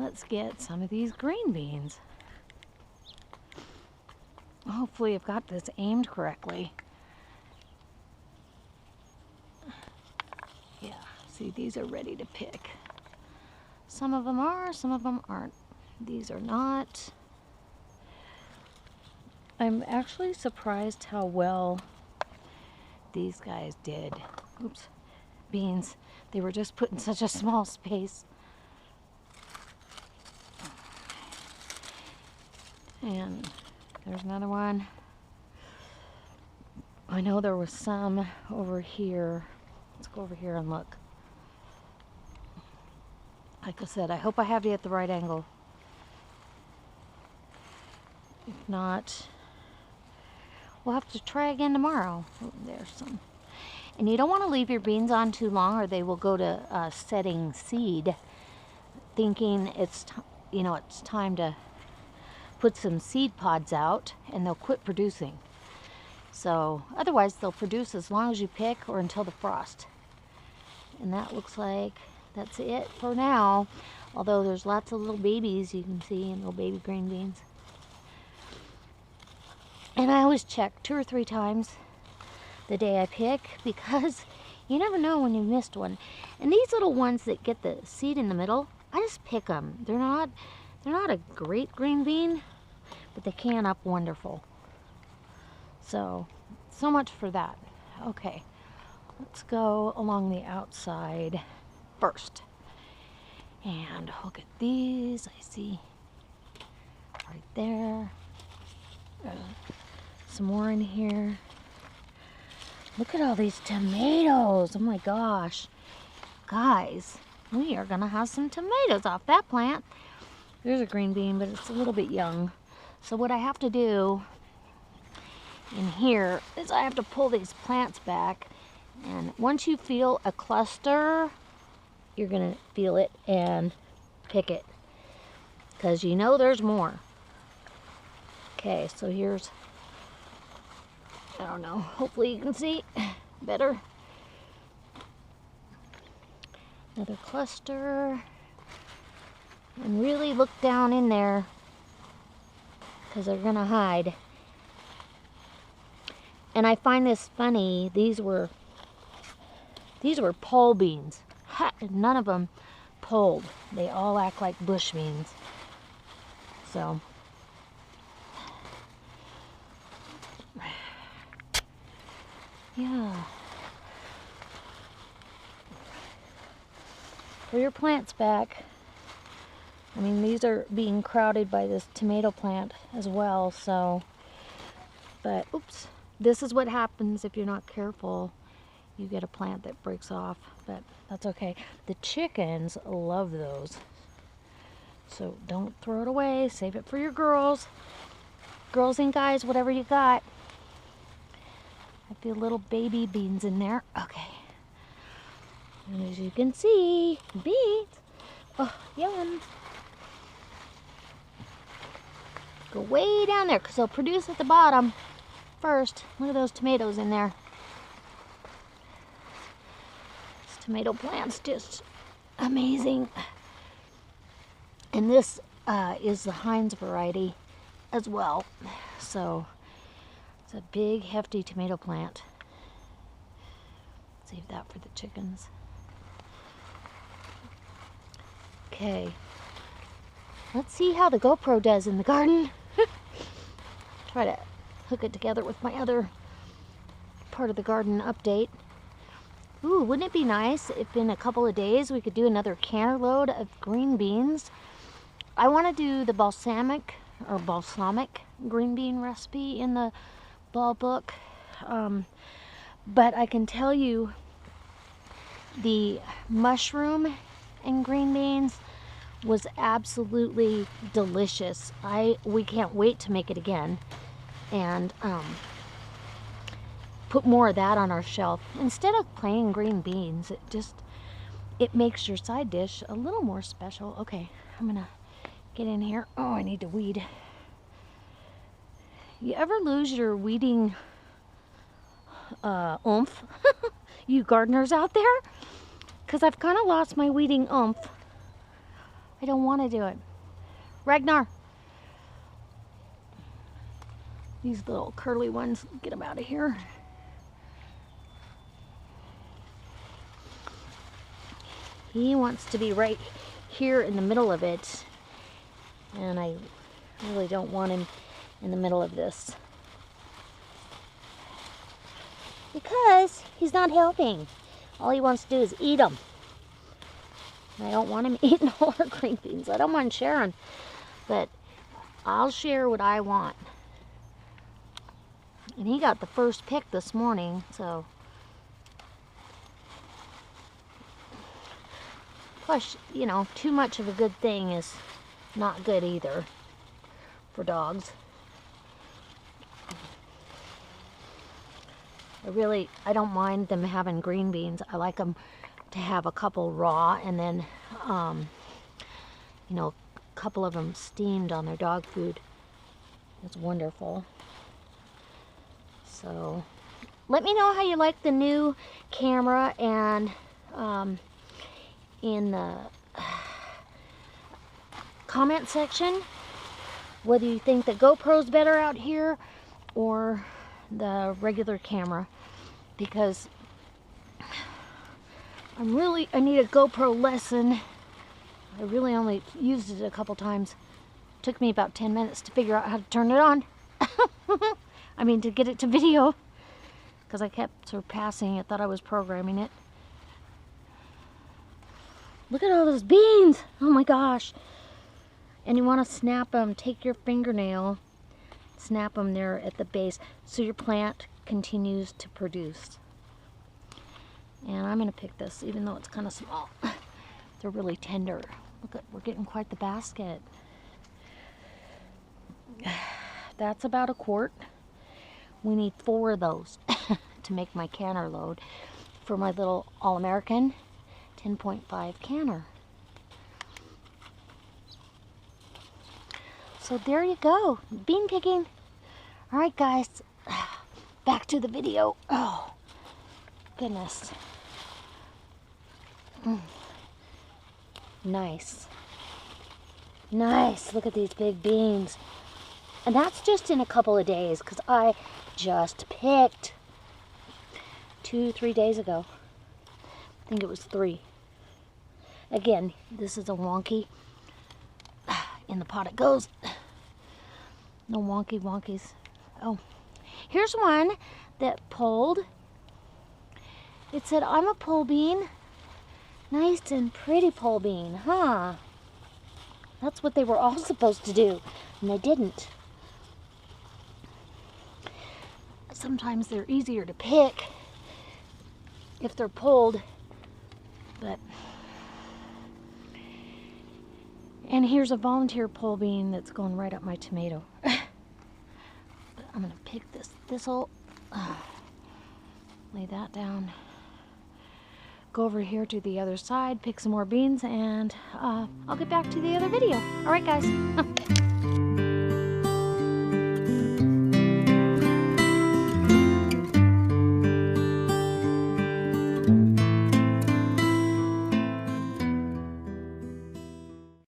let's get some of these green beans. Hopefully I've got this aimed correctly. Yeah, see, these are ready to pick. Some of them are, some of them aren't. These are not. I'm actually surprised how well these guys did. Oops, beans. They were just put in such a small space. And there's another one. I know there was some over here. Let's go over here and look. Like I said, I hope I have you at the right angle. If not, we'll have to try again tomorrow. Oh, there's some. And you don't want to leave your beans on too long or they will go to setting seed, thinking it's time to put some seed pods out, and they'll quit producing. So otherwise they'll produce as long as you pick or until the frost. And that looks like that's it for now, although there's lots of little babies you can see, and little baby green beans. And I always check 2 or 3 times the day I pick, because you never know when you missed one. And these little ones that get the seed in the middle, I just pick them. They're not a great green bean, but they can up wonderful. So much for that. Okay, let's go along the outside first and look at these. I see right there. Some more in here. Look at all these tomatoes. Oh my gosh. Guys, we are gonna have some tomatoes off that plant. There's a green bean, but it's a little bit young. So what I have to do in here is I have to pull these plants back, and once you feel a cluster, you're gonna feel it and pick it, because you know there's more. Okay, so here's, I don't know, hopefully you can see better. Another cluster. And really look down in there, because they're gonna hide. And I find this funny, these were pole beans. None of them polled. They all act like bush beans. So yeah. For your plants back, I mean, these are being crowded by this tomato plant as well, so, but oops, this is what happens if you're not careful. You get a plant that breaks off, but that's okay. The chickens love those, so don't throw it away. Save it for your girls. Girls and guys, whatever you got. I feel little baby beans in there. Okay. And as you can see, beans. Oh, yum. Go way down there, because they'll produce at the bottom first. Look at those tomatoes in there. This tomato plant's just amazing. And this is the Heinz variety as well. So it's a big, hefty tomato plant. Save that for the chickens. Okay. Let's see how the GoPro does in the garden. Try to hook it together with my other part of the garden update. Ooh, wouldn't it be nice if in a couple of days we could do another canner load of green beans? I want to do the balsamic green bean recipe in the ball book. But I can tell you the mushroom and green beans was absolutely delicious. We can't wait to make it again and put more of that on our shelf instead of plain green beans. It makes your side dish a little more special. Okay, I'm gonna get in here. Oh, I need to weed. You ever lose your weeding oomph? You gardeners out there? Because I've kind of lost my weeding oomph. I don't want to do it. Ragnar! These little curly ones, get them out of here. He wants to be right here in the middle of it, and I really don't want him in the middle of this because he's not helping. All he wants to do is eat them. I don't want him eating all our green beans. I don't mind sharing, but I'll share what I want. And he got the first pick this morning, so. Plus, you know, too much of a good thing is not good either for dogs. I don't mind them having green beans. I like them to have a couple raw and then, you know, a couple of them steamed on their dog food. It's wonderful. So, let me know how you like the new camera, and in the comment section whether you think the GoPro's better out here or the regular camera, because I need a GoPro lesson. I really only used it a couple times. It took me about 10 minutes to figure out how to turn it on. I mean, to get it to video, because I kept surpassing it, thought I was programming it. Look at all those beans! Oh my gosh! And you want to snap them. Take your fingernail, snap them there at the base so your plant continues to produce. And I'm going to pick this, even though it's kind of small. They're really tender. Look at, we're getting quite the basket. That's about a quart. We need 4 of those to make my canner load for my little All-American 10.5 canner. So there you go, bean picking. All right, guys, back to the video. Oh, goodness. Nice. Nice, look at these big beans. And that's just in a couple of days, because I just picked 2-3 days ago. I think it was 3. Again, this is a wonky. In the pot it goes. No wonkies. Oh, here's one that pulled. It said, I'm a pole bean. Nice and pretty pole bean, huh? That's what they were all supposed to do, and they didn't. Sometimes they're easier to pick if they're pulled, but... And here's a volunteer pole bean that's going right up my tomato. But I'm going to pick this thistle, lay that down, go over here to the other side, pick some more beans, and I'll get back to the other video. All right, guys.